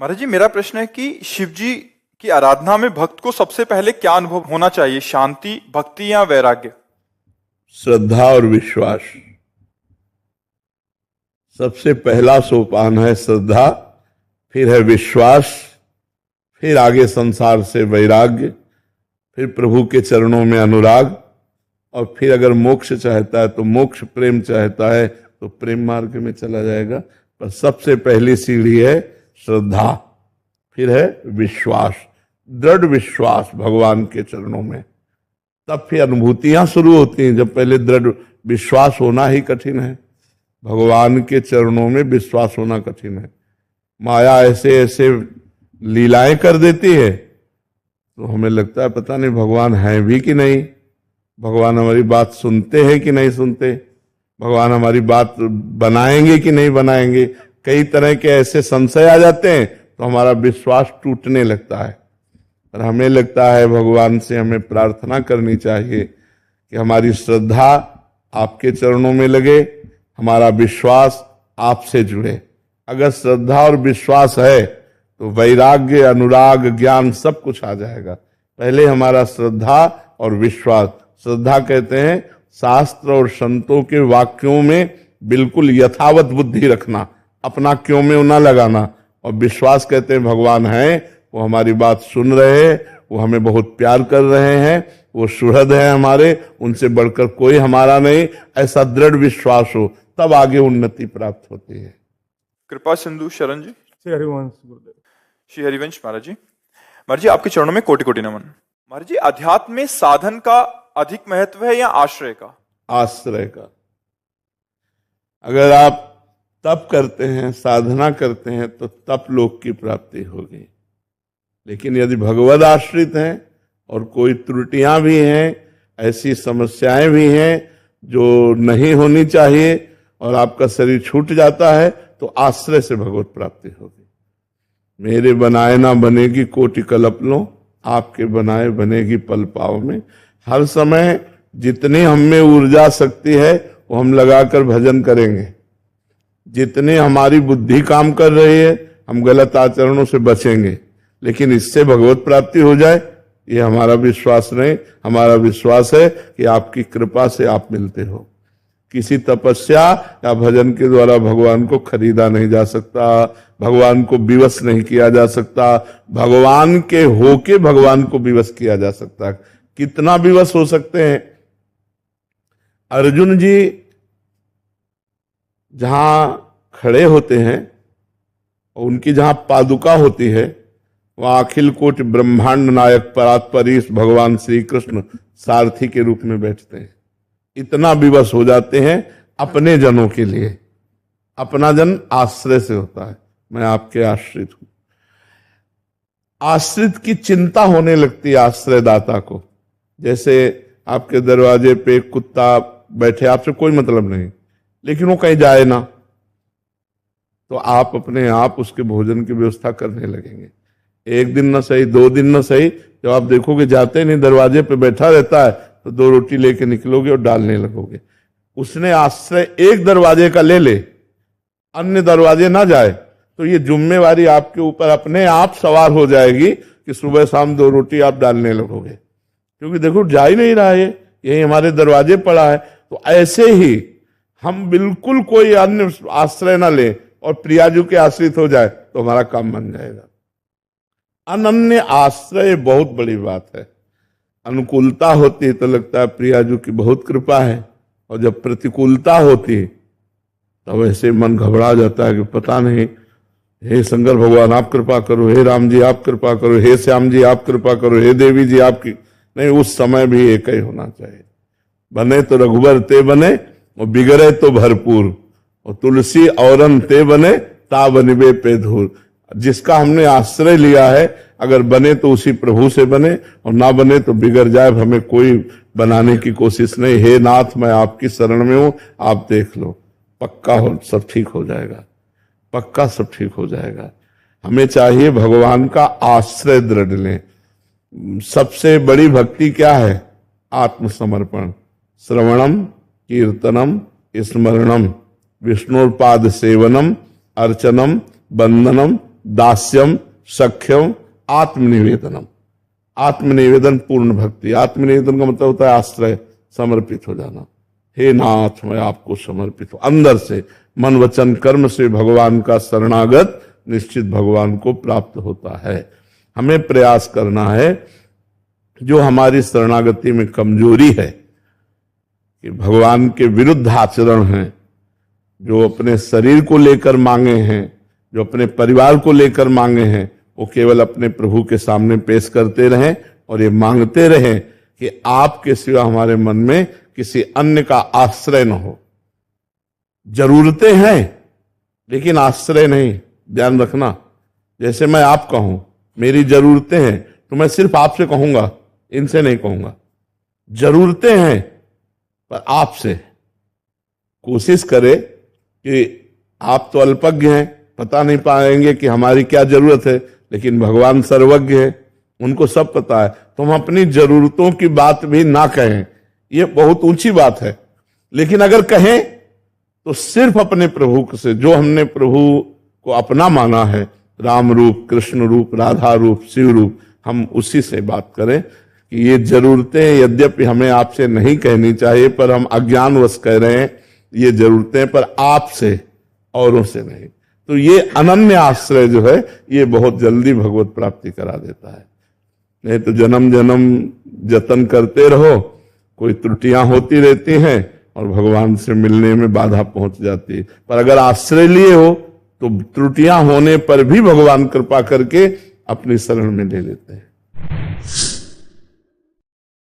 महाराज जी, मेरा प्रश्न है कि शिव जी की आराधना में भक्त को सबसे पहले क्या अनुभव होना चाहिए? शांति, भक्ति या वैराग्य? श्रद्धा और विश्वास। सबसे पहला सोपान है श्रद्धा, फिर है विश्वास, फिर आगे संसार से वैराग्य, फिर प्रभु के चरणों में अनुराग, और फिर अगर मोक्ष चाहता है तो मोक्ष, प्रेम चाहता है तो प्रेम मार्ग में चला जाएगा। पर सबसे पहली सीढ़ी है श्रद्धा, फिर है विश्वास, दृढ़ विश्वास भगवान के चरणों में। तब फिर अनुभूतियां शुरू होती हैं। जब पहले दृढ़ विश्वास होना ही कठिन है, भगवान के चरणों में विश्वास होना कठिन है। माया ऐसे ऐसे लीलाएं कर देती है तो हमें लगता है पता नहीं भगवान है भी कि नहीं, भगवान हमारी बात सुनते हैं कि नहीं सुनते, भगवान हमारी बात बनाएंगे कि नहीं बनाएंगे। कई तरह के ऐसे संशय आ जाते हैं तो हमारा विश्वास टूटने लगता है। और हमें लगता है भगवान से हमें प्रार्थना करनी चाहिए कि हमारी श्रद्धा आपके चरणों में लगे, हमारा विश्वास आपसे जुड़े। अगर श्रद्धा और विश्वास है तो वैराग्य, अनुराग, ज्ञान सब कुछ आ जाएगा। पहले हमारा श्रद्धा और विश्वास। श्रद्धा कहते हैं शास्त्र और संतों के वाक्यों में बिल्कुल यथावत बुद्धि रखना, अपना क्यों में ना लगाना। और विश्वास कहते हैं भगवान हैं, वो हमारी बात सुन रहे हैं, वो हमें बहुत प्यार कर रहे हैं, वो सुहृद है हमारे, उनसे बढ़कर कोई हमारा नहीं। ऐसा दृढ़ विश्वास हो तब आगे उन्नति प्राप्त होती है। कृपा सिंधु शरण जी। श्री हरिवंश गुरुदेव। श्री हरिवंश महाराज जी। महाराज जी, आपके चरणों में कोटि कोटि नमन। महाराज जी, अध्यात्म में साधन का अधिक महत्व है या आश्रय का? आश्रय का। अगर आप तप करते हैं, साधना करते हैं तो तप लोक की प्राप्ति होगी। लेकिन यदि भगवद आश्रित हैं और कोई त्रुटियां भी हैं, ऐसी समस्याएं भी हैं जो नहीं होनी चाहिए और आपका शरीर छूट जाता है, तो आश्रय से भगवत प्राप्ति होगी। मेरे बनाए ना बनेगी कोटि कल्पनो, आपके बनाए बनेगी पल पाव में। हर समय जितनी हम में ऊर्जा शक्ति है वो हम लगाकर भजन करेंगे। जितनी हमारी बुद्धि काम कर रही है हम गलत आचरणों से बचेंगे। लेकिन इससे भगवत प्राप्ति हो जाए ये हमारा विश्वास नहीं। हमारा विश्वास है कि आपकी कृपा से आप मिलते हो। किसी तपस्या या भजन के द्वारा भगवान को खरीदा नहीं जा सकता, भगवान को विवश नहीं किया जा सकता। भगवान के होके भगवान को विवश किया जा सकता है। कितना विवश हो सकते हैं? अर्जुन जी जहां खड़े होते हैं और उनकी जहां पादुका होती है वहां अखिल कोटि ब्रह्मांड नायक परात्परीश भगवान श्री कृष्ण सारथी के रूप में बैठते हैं। इतना विवश हो जाते हैं अपने जनों के लिए। अपना जन आश्रय से होता है, मैं आपके आश्रित हूं। आश्रित की चिंता होने लगती है आश्रयदाता को। जैसे आपके दरवाजे पे कुत्ता बैठे, आपसे कोई मतलब नहीं, लेकिन वो कहीं जाए ना, तो आप अपने आप उसके भोजन की व्यवस्था करने लगेंगे। एक दिन न सही, 2 दिन न सही, जब आप देखोगे जाते नहीं, दरवाजे पे बैठा रहता है, तो 2 रोटी लेके निकलोगे और डालने लगोगे। उसने आश्रय एक दरवाजे का ले ले, अन्य दरवाजे ना जाए, तो ये जिम्मेवारी आपके ऊपर अपने आप सवार हो जाएगी कि सुबह शाम 2 रोटी आप डालने लगोगे। क्योंकि देखो जा ही नहीं रहा है, यही हमारे दरवाजे पड़ा है। तो ऐसे ही हम बिल्कुल कोई अन्य आश्रय ना ले और प्रियाजू के आश्रित हो जाए तो हमारा काम बन जाएगा। अनन्य आश्रय बहुत बड़ी बात है। अनुकूलता होती है तो लगता है प्रियाजू की बहुत कृपा है, और जब प्रतिकूलता होती है तब ऐसे मन घबरा जाता है कि पता नहीं, हे शंकर भगवान आप कृपा करो, हे राम जी आप कृपा करो, हे श्याम जी आप कृपा करो, हे देवी जी आपकी नहीं। उस समय भी एक ही होना चाहिए। बने तो रघुबर ते बने और बिगड़े तो भरपूर, और तुलसी औरन ते बने ता बनिबे पे धूर। जिसका हमने आश्रय लिया है अगर बने तो उसी प्रभु से बने, और ना बने तो बिगड़ जाए। हमें कोई बनाने की कोशिश नहीं। हे नाथ मैं आपकी शरण में हूं, आप देख लो, पक्का हो सब ठीक हो जाएगा, पक्का सब ठीक हो जाएगा। हमें चाहिए भगवान का आश्रय दृढ़ लें। सबसे बड़ी भक्ति क्या है? आत्मसमर्पण। श्रवणम कीर्तनम स्मरणम विष्णुपाद सेवनम अर्चनम वंदनम दास्यम, सख्यम, आत्मनिवेदनम। आत्मनिवेदन पूर्ण भक्ति। आत्मनिवेदन का मतलब होता है आश्रय, समर्पित हो जाना। हे नाथ मैं आपको समर्पित हूं, अंदर से मन वचन कर्म से भगवान का शरणागत निश्चित भगवान को प्राप्त होता है। हमें प्रयास करना है, जो हमारी शरणागति में कमजोरी है कि भगवान के विरुद्ध आचरण है, जो अपने शरीर को लेकर मांगे हैं, जो अपने परिवार को लेकर मांगे हैं, वो केवल अपने प्रभु के सामने पेश करते रहें और ये मांगते रहें कि आपके सिवा हमारे मन में किसी अन्य का आश्रय न हो। जरूरतें हैं लेकिन आश्रय नहीं, ध्यान रखना। जैसे मैं आपका हूं, मेरी जरूरतें हैं तो मैं सिर्फ आपसे कहूंगा, इनसे नहीं कहूंगा। जरूरतें हैं पर आपसे। कोशिश करें कि आप तो अल्पज्ञ हैं, पता नहीं पाएंगे कि हमारी क्या जरूरत है, लेकिन भगवान सर्वज्ञ है, उनको सब पता है। तो हम अपनी जरूरतों की बात भी ना कहें, ये बहुत ऊंची बात है। लेकिन अगर कहें तो सिर्फ अपने प्रभु से, जो हमने प्रभु को अपना माना है, राम रूप, कृष्ण रूप, राधा रूप, शिव रूप, हम उसी से बात करें कि ये जरूरतें यद्यपि हमें आपसे नहीं कहनी चाहिए, पर हम अज्ञानवश कह रहे हैं ये जरूरतें, पर आपसे, औरों से नहीं। तो ये अनन्य आश्रय जो है ये बहुत जल्दी भगवत प्राप्ति करा देता है। नहीं तो जन्म जन्म जतन करते रहो, कोई त्रुटियां होती रहती हैं और भगवान से मिलने में बाधा पहुंच जाती है। पर अगर आश्रय लिए हो तो त्रुटियां होने पर भी भगवान कृपा करके अपनी शरण में ले लेते हैं।